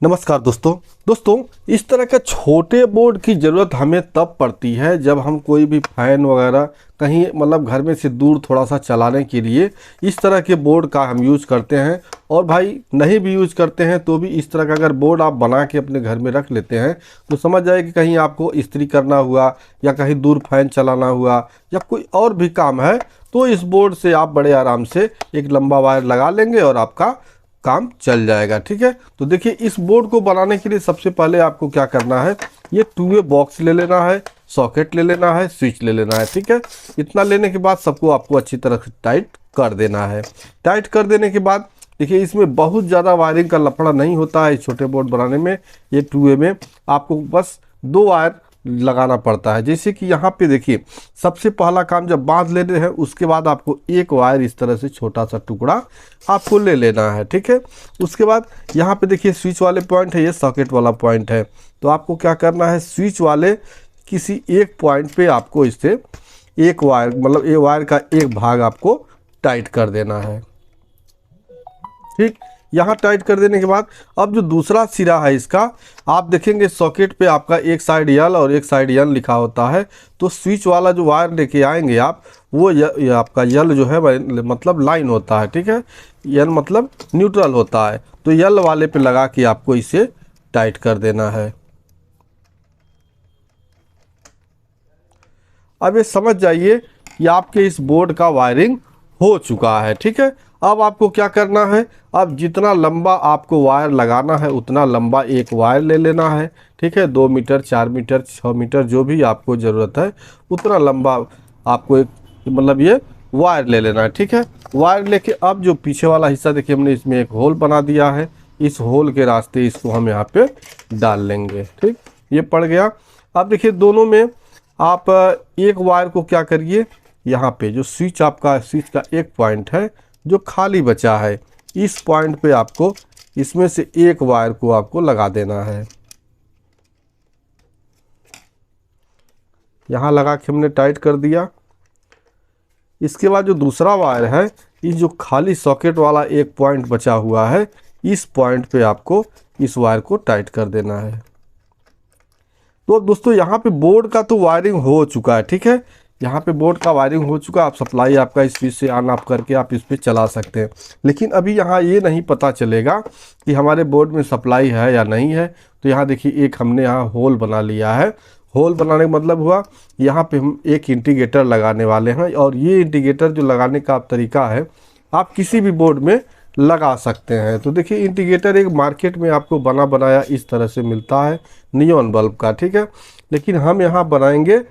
नमस्कार दोस्तों इस तरह के छोटे बोर्ड की ज़रूरत हमें तब पड़ती है जब हम कोई भी फ़ैन वगैरह कहीं मतलब घर में से दूर थोड़ा सा चलाने के लिए इस तरह के बोर्ड का हम यूज़ करते हैं। और भाई नहीं भी यूज़ करते हैं तो भी इस तरह का अगर बोर्ड आप बना के अपने घर में रख लेते हैं तो समझ जाए कि कहीं आपको इस्त्री करना हुआ या कहीं दूर फ़ैन चलाना हुआ या कोई और भी काम है तो इस बोर्ड से आप बड़े आराम से एक लंबा वायर लगा लेंगे और आपका काम चल जाएगा। ठीक है, तो देखिए इस बोर्ड को बनाने के लिए सबसे पहले आपको क्या करना है, ये 2 वे बॉक्स ले लेना है, सॉकेट ले लेना है, स्विच ले लेना है। ठीक है, इतना लेने के बाद सबको आपको अच्छी तरह से टाइट कर देना है। टाइट कर देने के बाद देखिए इसमें बहुत ज़्यादा वायरिंग का लफड़ा नहीं होता है। छोटे बोर्ड बनाने में ये 2 वे में आपको बस 2 वायर लगाना पड़ता है। जैसे कि यहाँ पे देखिए सबसे पहला काम जब बांध लेते हैं उसके बाद आपको एक वायर इस तरह से छोटा सा टुकड़ा आपको ले लेना है। ठीक है, उसके बाद यहाँ पे देखिए स्विच वाले पॉइंट है, ये सॉकेट वाला पॉइंट है। तो आपको क्या करना है, स्विच वाले किसी एक पॉइंट पे आपको इससे एक वायर मतलब ये वायर का एक भाग आपको टाइट कर देना है। ठीक, यहाँ टाइट कर देने के बाद अब जो दूसरा सिरा है इसका आप देखेंगे सॉकेट पे आपका एक साइड यल और एक साइड यन लिखा होता है। तो स्विच वाला जो वायर लेके आएंगे आप वो आपका यल जो है मतलब लाइन होता है। ठीक है, यन मतलब न्यूट्रल होता है। तो यल वाले पे लगा के आपको इसे टाइट कर देना है। अब ये समझ जाइए कि आपके इस बोर्ड का वायरिंग हो चुका है। ठीक है, अब आपको क्या करना है, अब जितना लंबा आपको वायर लगाना है उतना लंबा एक वायर ले लेना है। ठीक है, 2 मीटर 4 मीटर 6 मीटर जो भी आपको ज़रूरत है उतना लंबा आपको एक मतलब ये वायर ले लेना है। ठीक है, वायर लेके अब जो पीछे वाला हिस्सा देखिए हमने इसमें एक होल बना दिया है, इस होल के रास्ते इसको हम यहाँ पे डाल लेंगे। ठीक, ये पड़ गया। अब देखिए दोनों में आप एक वायर को क्या करिए, यहाँ पे जो स्विच का एक पॉइंट है जो खाली बचा है इस पॉइंट पे आपको इसमें से एक वायर को आपको लगा देना है। यहाँ लगा के हमने टाइट कर दिया। इसके बाद जो दूसरा वायर है इस जो खाली सॉकेट वाला एक पॉइंट बचा हुआ है इस पॉइंट पे आपको इस वायर को टाइट कर देना है। तो अब दोस्तों यहाँ पे बोर्ड का तो वायरिंग हो चुका है। ठीक है, यहाँ पे बोर्ड का वायरिंग हो चुका, आप सप्लाई आपका इस स्विच से ऑन ऑफ करके आप इस पर चला सकते हैं। लेकिन अभी यहाँ ये नहीं पता चलेगा कि हमारे बोर्ड में सप्लाई है या नहीं है। तो यहाँ देखिए एक हमने यहाँ होल बना लिया है। होल बनाने का मतलब हुआ यहाँ पे हम एक इंडिकेटर लगाने वाले हैं और ये इंडिकेटर जो लगाने का तरीका है आप किसी भी बोर्ड में लगा सकते हैं। तो देखिए इंडिकेटर एक मार्केट में आपको बना बनाया इस तरह से मिलता है नियॉन बल्ब का। ठीक है, लेकिन हम यहाँ बनाएंगे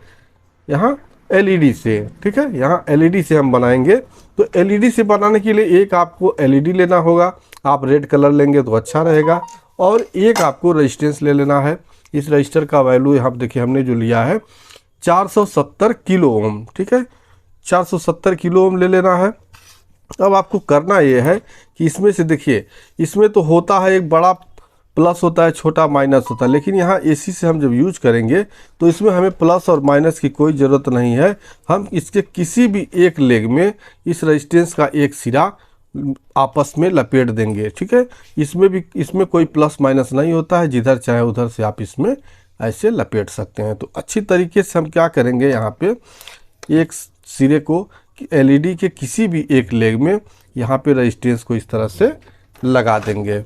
यहाँ एलईडी से। ठीक है, यहाँ एलईडी से हम बनाएंगे। तो एलईडी से बनाने के लिए एक आपको एलईडी लेना होगा, आप रेड कलर लेंगे तो अच्छा रहेगा। और एक आपको रेजिस्टेंस ले लेना है। इस रजिस्टर का वैल्यू यहाँ देखिए हमने जो लिया है 470 किलो ओम। ठीक है, 470 किलो ओम ले लेना है। अब आपको करना ये है कि इसमें से देखिए इसमें तो होता है एक बड़ा प्लस होता है, छोटा माइनस होता है, लेकिन यहाँ एसी से हम जब यूज करेंगे तो इसमें हमें प्लस और माइनस की कोई ज़रूरत नहीं है। हम इसके किसी भी एक लेग में इस रेजिस्टेंस का एक सिरा आपस में लपेट देंगे। ठीक है, इसमें कोई प्लस माइनस नहीं होता है, जिधर चाहे उधर से आप इसमें ऐसे लपेट सकते हैं। तो अच्छी तरीके से हम क्या करेंगे, यहाँ पे एक सिरे को एलईडी के किसी भी एक लेग में यहाँ पे रेजिस्टेंस को इस तरह से लगा देंगे।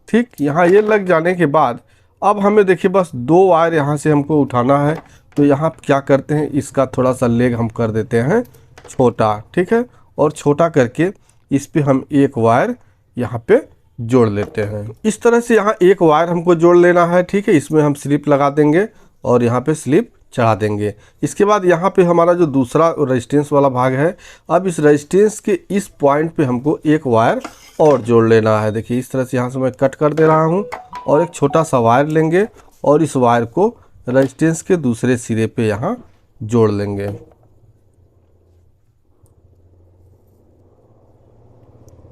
ठीक, यहाँ ये लग जाने के बाद अब हमें देखिए बस 2 वायर यहाँ से हमको उठाना है। तो यहाँ क्या करते हैं, इसका थोड़ा सा लेग हम कर देते हैं छोटा। ठीक है, और छोटा करके इस पे हम एक वायर यहाँ पे जोड़ लेते हैं। इस तरह से यहाँ एक वायर हमको जोड़ लेना है। ठीक है, इसमें हम स्लिप लगा देंगे और यहाँ पे स्लिप चढ़ा देंगे। इसके बाद यहाँ पे हमारा जो दूसरा रेजिस्टेंस वाला भाग है, अब इस रेजिस्टेंस के इस पॉइंट पे हमको एक वायर और जोड़ लेना है। देखिए इस तरह से यहाँ से मैं कट कर दे रहा हूँ और एक छोटा सा वायर लेंगे और इस वायर को रेजिस्टेंस के दूसरे सिरे पे यहाँ जोड़ लेंगे।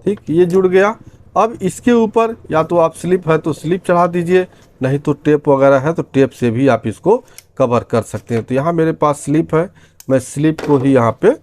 ठीक, ये जुड़ गया। अब इसके ऊपर या तो आप स्लिप है तो स्लिप चढ़ा दीजिए, नहीं तो टेप वगैरह है तो टेप से भी आप इसको कवर कर सकते हैं। तो यहाँ मेरे पास स्लिप है, मैं स्लिप को ही यहाँ पे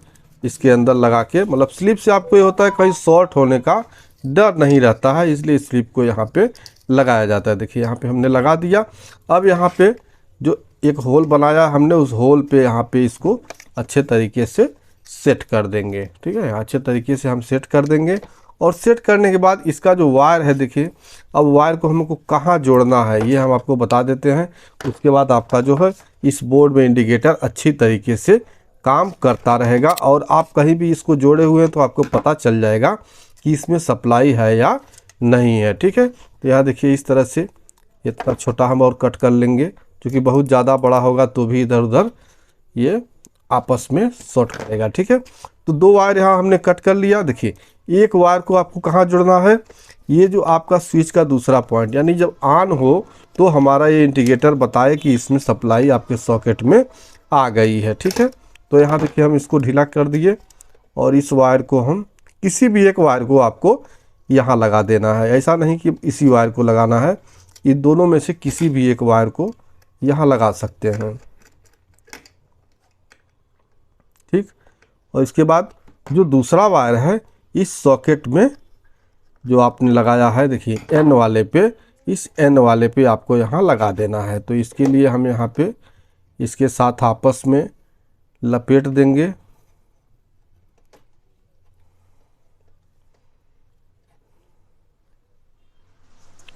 इसके अंदर लगा के, मतलब स्लिप से आपको ये होता है कहीं शॉर्ट होने का डर नहीं रहता है, इसलिए स्लिप को यहाँ पे लगाया जाता है। देखिए यहाँ पे हमने लगा दिया। अब यहाँ पे जो एक होल बनाया हमने, उस होल पे यहाँ पे इसको अच्छे तरीके से सेट कर देंगे। ठीक है, अच्छे तरीके से हम सेट कर देंगे। और सेट करने के बाद इसका जो वायर है, देखिए अब वायर को हमको कहाँ जोड़ना है ये हम आपको बता देते हैं। उसके बाद आपका जो है इस बोर्ड में इंडिकेटर अच्छी तरीके से काम करता रहेगा, और आप कहीं भी इसको जोड़े हुए हैं तो आपको पता चल जाएगा कि इसमें सप्लाई है या नहीं है। ठीक है, तो यहाँ देखिए इस तरह से इतना छोटा हम और कट कर लेंगे, क्योंकि बहुत ज़्यादा बड़ा होगा तो भी इधर उधर ये आपस में शॉर्ट करेगा। ठीक है, तो 2 वायर यहाँ हमने कट कर लिया। देखिए एक वायर को आपको कहाँ जुड़ना है, ये जो आपका स्विच का दूसरा पॉइंट, यानी जब ऑन हो तो हमारा ये इंडिकेटर बताए कि इसमें सप्लाई आपके सॉकेट में आ गई है। ठीक है, तो यहाँ देखिए हम इसको ढीला कर दिए, और इस वायर को हम किसी भी एक वायर को आपको यहाँ लगा देना है। ऐसा नहीं कि इसी वायर को लगाना है, इन दोनों में से किसी भी एक वायर को यहाँ लगा सकते हैं। ठीक, और इसके बाद जो दूसरा वायर है इस सॉकेट में जो आपने लगाया है, देखिए एन वाले पे, इस एन वाले पे आपको यहाँ लगा देना है। तो इसके लिए हम यहाँ पे इसके साथ आपस में लपेट देंगे,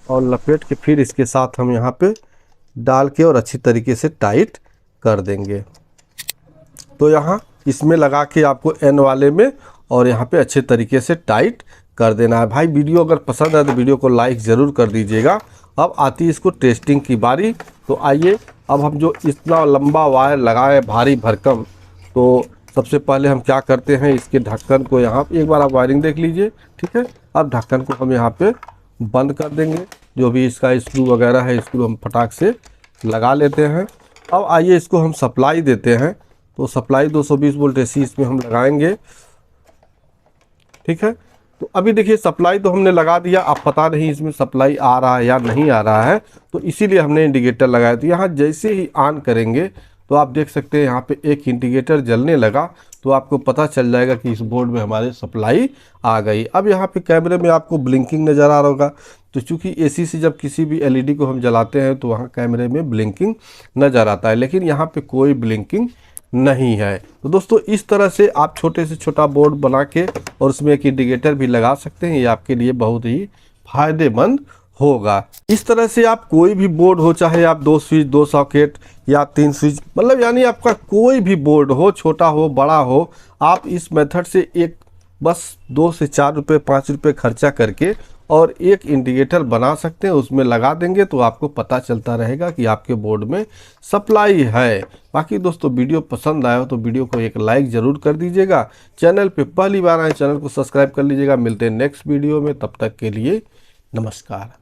और लपेट के फिर इसके साथ हम यहाँ पे डाल के और अच्छी तरीके से टाइट कर देंगे। तो यहाँ इसमें लगा के आपको एन वाले में और यहाँ पे अच्छे तरीके से टाइट कर देना है। भाई वीडियो अगर पसंद है तो वीडियो को लाइक ज़रूर कर दीजिएगा। अब आती है इसको टेस्टिंग की बारी। तो आइए अब हम जो इतना लंबा वायर लगाए भारी भरकम, तो सबसे पहले हम क्या करते हैं, इसके ढक्कन को यहाँ एक बार आप वायरिंग देख लीजिए। ठीक है, अब ढक्कन को हम यहाँ पे बंद कर देंगे। जो भी इसका स्क्रू वगैरह है, स्क्रू हम फटाक से लगा लेते हैं। अब आइए इसको हम सप्लाई देते हैं। तो सप्लाई 220 वोल्ट AC इसमें हम लगाएंगे। ठीक है, तो अभी देखिए सप्लाई तो हमने लगा दिया, अब पता नहीं इसमें सप्लाई आ रहा है या नहीं आ रहा है, तो इसीलिए हमने इंडिकेटर लगाया। तो यहाँ जैसे ही ऑन करेंगे तो आप देख सकते हैं यहाँ पे एक इंडिकेटर जलने लगा, तो आपको पता चल जाएगा कि इस बोर्ड में हमारे सप्लाई आ गई। अब यहाँ पे कैमरे में आपको ब्लिंकिंग नज़र आ रहा होगा, तो चूंकि AC से जब किसी भी LED को हम जलाते हैं तो वहाँ कैमरे में ब्लिंकिंग नज़र आता है, लेकिन यहाँ पे कोई ब्लिंकिंग नहीं है। तो दोस्तों इस तरह से आप छोटे से छोटा बोर्ड बना के और उसमें एक इंडिकेटर भी लगा सकते हैं, ये आपके लिए बहुत ही फायदेमंद होगा। इस तरह से आप कोई भी बोर्ड हो, चाहे आप 2 स्विच 2 सॉकेट या 3 स्विच, मतलब यानी आपका कोई भी बोर्ड हो, छोटा हो बड़ा हो, आप इस मेथड से एक बस 2 से 4 रुपये 5 रुपये खर्चा करके और एक इंडिकेटर बना सकते हैं, उसमें लगा देंगे तो आपको पता चलता रहेगा कि आपके बोर्ड में सप्लाई है। बाकी दोस्तों वीडियो पसंद आया हो तो वीडियो को एक लाइक ज़रूर कर दीजिएगा। चैनल पे पहली बार आए चैनल को सब्सक्राइब कर लीजिएगा। मिलते हैं नेक्स्ट वीडियो में, तब तक के लिए नमस्कार।